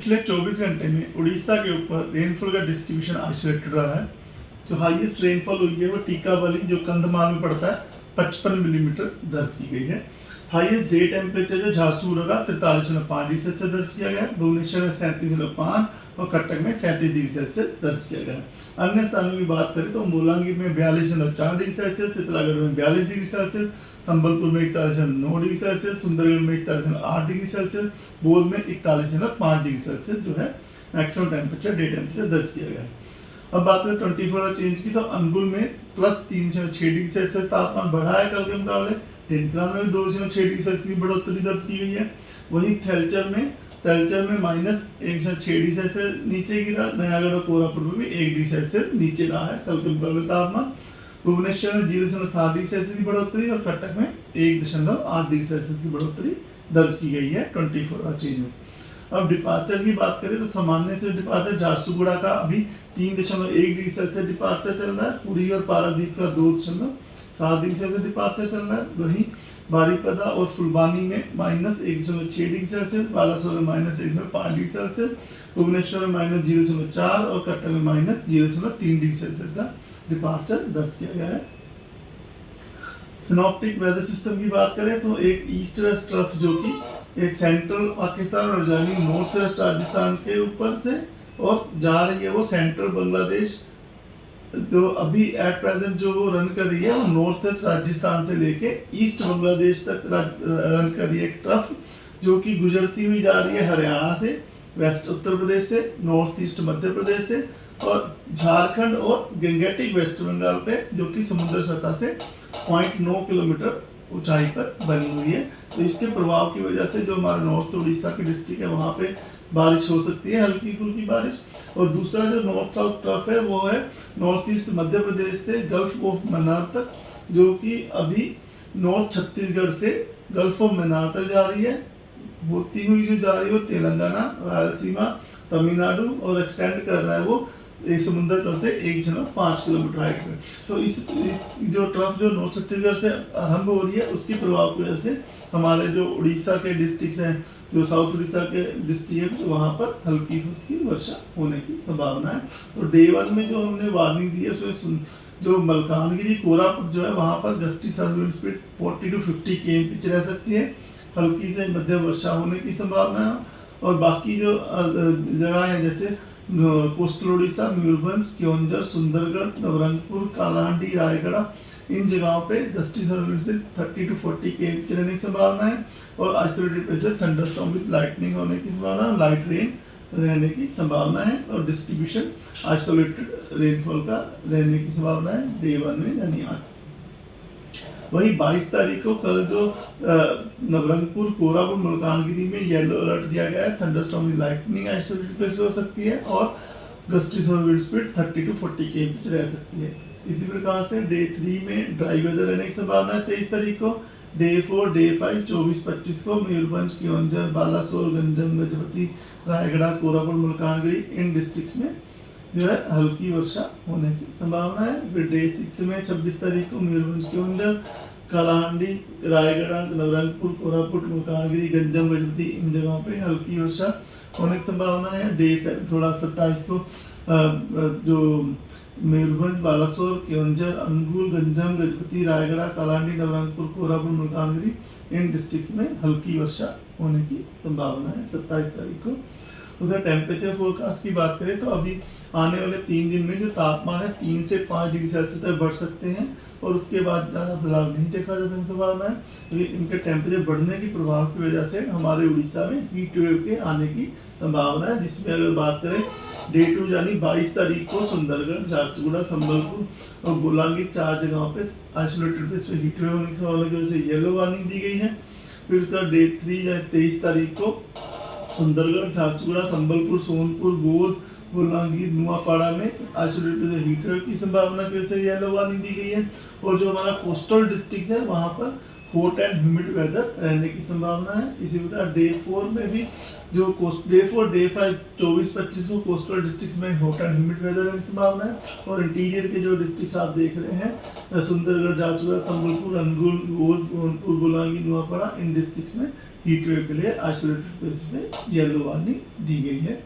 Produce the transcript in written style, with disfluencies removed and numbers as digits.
पिछले 24 घंटे में उड़ीसा के ऊपर रेनफॉल का डिस्ट्रीब्यूशन आइसोलेटेड रहा है। जो हाईएस्ट रेनफॉल हुई है वो टीकावाली जो कंधमाल में पड़ता है 55 मिलीमीटर दर्ज की गई है। हाईएस्ट डे टेम्परेचर जो झारसुगुड़ा का 43.5 डिग्री सेल्सियस दर्ज किया गया है। भुवनेश्वर में 37.5 और कटक में 37 डिग्री सेल्सियस दर्ज किया गया है। अन्य स्थानों की बात करें तो मोलांगिर में 42.4 डिग्री सेल्सियस, तितलागढ़ में 42 डिग्री सेल्सियस, संबलपुर में 41.9 डिग्री सेल्सियस, सुंदरगढ़ में 41.8 डिग्री सेल्सियस, बौद्ध में 41.5 डिग्री सेल्सियस जो है मैक्सिमम टेम्परेचर डे टेम्परेचर दर्ज किया गया है। अब बात करें 24 आवर चेंज की तो अनुगुल में +3.6 डिग्री सेल्सियस तापमान बढ़ा है कल के मुकाबले। ढेंकनाल में 2.6 डिग्री सेल्सियस की बढ़ोतरी दर्ज की गई है। वहीं थेलचर में -1.6 डिग्री सेल्सियस नीचे गिरा। नयागढ़ और कोरापुट में भी 1 डिग्री सेल्सियस नीचे रहा है कल के मुकाबले तापमान। भुवनेश्वर में 0.7 डिग्री सेल्सियस की बढ़ोतरी और कटक में 1.8 डिग्री सेल्सियस की बढ़ोतरी दर्ज की गई है 24 आवर चेंज में। अब डिपार्चर की बात करें तो सामान्य से डिपार्चर झारसुगुड़ा का अभी 3.1 डिग्री सेल्सियस डिपार्चर चल रहा है। पुरी और पारादीप का 2.7 डिग्री सेल्सियस डिपार्चर चल रहा है। वहीं बारीपदा और फुलबानी में -1.6 डिग्री सेल्सियस, बालासोर में -1.5 डिग्री सेल्सियस, भुवनेश्वर में -0.4 और कटक में -0.3 डिग्री सेल्सियस का डिपार्चर दर्ज किया गया है। सिनॉप्टिक वेदर सिस्टम की बात करें तो एक ईस्ट वेस्ट ट्रफ जो कि एक सेंट्रल पाकिस्तान और यानी नॉर्थ वेस्ट राजस्थान के ऊपर से और जा रही है वो सेंट्रल बांग्लादेश, जो अभी एट प्रेजेंट जो वो रन कर रही है वो नॉर्थ वेस्ट राजस्थान से लेके ईस्ट बांग्लादेश तक रन कर रही है। एक ट्रफ जो कि गुजरती हुई जा रही है हरियाणा से, वेस्ट उत्तर प्रदेश से, नॉर्थ ईस्ट मध्य प्रदेश से और झारखंड और गंगेटिक वेस्ट बंगाल पे, जो कि समुद्र सतह से 0.9 किलोमीटर ऊंचाई पर बनी हुई है। तो इसके प्रभाव की वजह से जो हमारा नॉर्थ उड़ीसा की डिस्ट्रिक्ट है वहाँ पे बारिश हो सकती है, हल्की फुल्की बारिश। और दूसरा जो नॉर्थ साउथ ट्रफ है वो है नॉर्थ ईस्ट मध्य प्रदेश से गल्फ ऑफ मन्नार तक, जो कि अभी नॉर्थ छत्तीसगढ़ से गल्फ ऑफ मन्नार तक जा रही है, होती हुई जो जा रही है वो तेलंगाना, रायलसीमा, तमिलनाडु और एक्सटेंड कर रहा है वो एक समुद्र तल से 1.5 किलोमीटर हाइट पे। तो इस जो ट्रफ जो नॉर्थ छत्तीसगढ़ से आरंभ हो रही है उसकी प्रभाव की वजह से हमारे जो उड़ीसा के डिस्ट्रिक्ट्स हैं, जो साउथ उड़ीसा के डिस्ट्रिक्ट है वहाँ पर हल्की फुल्की वर्षा होने की संभावना है। तो डे 1 में जो हमने वार्निंग दी है उसमें जो मलकानगिरी कोरापुट जो है वहाँ पर गस्टी सर्विंड स्पीड 40 to 50 km रह सकती है, हल्की से मध्यम वर्षा होने की संभावना है। और बाकी जो जगह है जैसे कोस्टल उड़ीसा, मयूरभंज, क्योंझर, सुंदरगढ़, नवरंगपुर, कालाहांडी, रायगढ़, इन जगहों पे गस्टी सर्विंड से 30 to 40 km रहने की संभावना है। और isolated places thunderstorm with lightning होने की संभावना है, लाइट रेन रहने की संभावना है। और डिस्ट्रीब्यूशन आइसोलेटेड रेनफॉल का रहने की संभावना है डे 1 में यानी आज। वही 22 तारीख को कल जो नवरंगपुर, कोरापुट, मलकानगिरी में येलो अलर्ट दिया गया है, thunderstorm with lightning isolated places हो सकती है और gusty wind speed 30 to 40 km रह सकती है। इसी प्रकार से डे 3 में ड्राई वेदर रहने की संभावना है 23 तारीख को। डे 4, डे 5, 24-25 को मयूरभंज, क्योंझर, बालासोर, गंजम, गजपति, रायगढ़, कोरापुट, मलकानगिरी इन डिस्ट्रिक्ट्स में जो है हल्की वर्षा होने की संभावना है। फिर डे 6 में 26 तारीख को मयूरभंज, क्योंझर, कालाहांडी, रायगढ़, नवरंगपुर, कोरापुट, मलकानगिरी, गंजम, गजपति इन जगहों पे हल्की वर्षा होने की संभावना है। डे 27 को जो मयूरभंज, बालासोर, क्योंझर, अनुगुल, गंजम, गजपति, रायगढ़, कालाहांडी, नवरंगपुर, कोरापुट, मलकानगिरी इन डिस्ट्रिक्ट्स में हल्की वर्षा होने की संभावना है 27 तारीख को। उधर टेम्परेचर फोरकास्ट की बात करें तो अभी आने वाले 3 दिन में जो तापमान है 3 से 5 डिग्री सेल्सियस तक बढ़ सकते हैं और उसके बाद ज़्यादा बदलाव नहीं देखा जा संभावना है। तो इनके टेम्परेचर बढ़ने की प्रभाव की वजह से हमारे उड़ीसा में हीट वेव के आने की संभावना है, जिसमें अगर बात करें डे 2 यानी 22 तारीख को सुंदरगढ़, झारसुगुड़ा, संबलपुर और बोलांगीर 4 जगहों पे आइसोलेटेड प्लेस पे हीट वेव होने की संभावना की वजह से येलो वार्निंग दी गई है। फिर उसका डे 3 यानी 23 तारीख को सुंदरगढ़, झारसुगुड़ा, संबलपुर, सोनपुर, बौद्ध, बोलांगीर, नुआपाड़ा में आइसोलेटेड हीट वेव की संभावना की वजह से येलो वार्निंग दी गई है। और जो हमारा कोस्टल डिस्ट्रिक्ट है वहाँ पर हॉट एंड ह्यूमिड वेदर रहने की संभावना है। इसी प्रकार डे 4 में भी जो डे 4 डे 5 24-25 को कोस्टल डिस्ट्रिक्ट्स में हॉट एंड ह्यूमिड वेदर रहने की संभावना है। और इंटीरियर के जो डिस्ट्रिक्ट्स आप देख रहे हैं सुंदरगढ़, झारसुगुड़ा, संबलपुर, अनुगुल, गोद, गोरखपुर, बोलांगी, नुआपड़ा, इन डिस्ट्रिक्ट्स में हीट वेव के लिए आइसोलेटेड प्लेस पे येलो वार्निंग दी गई है।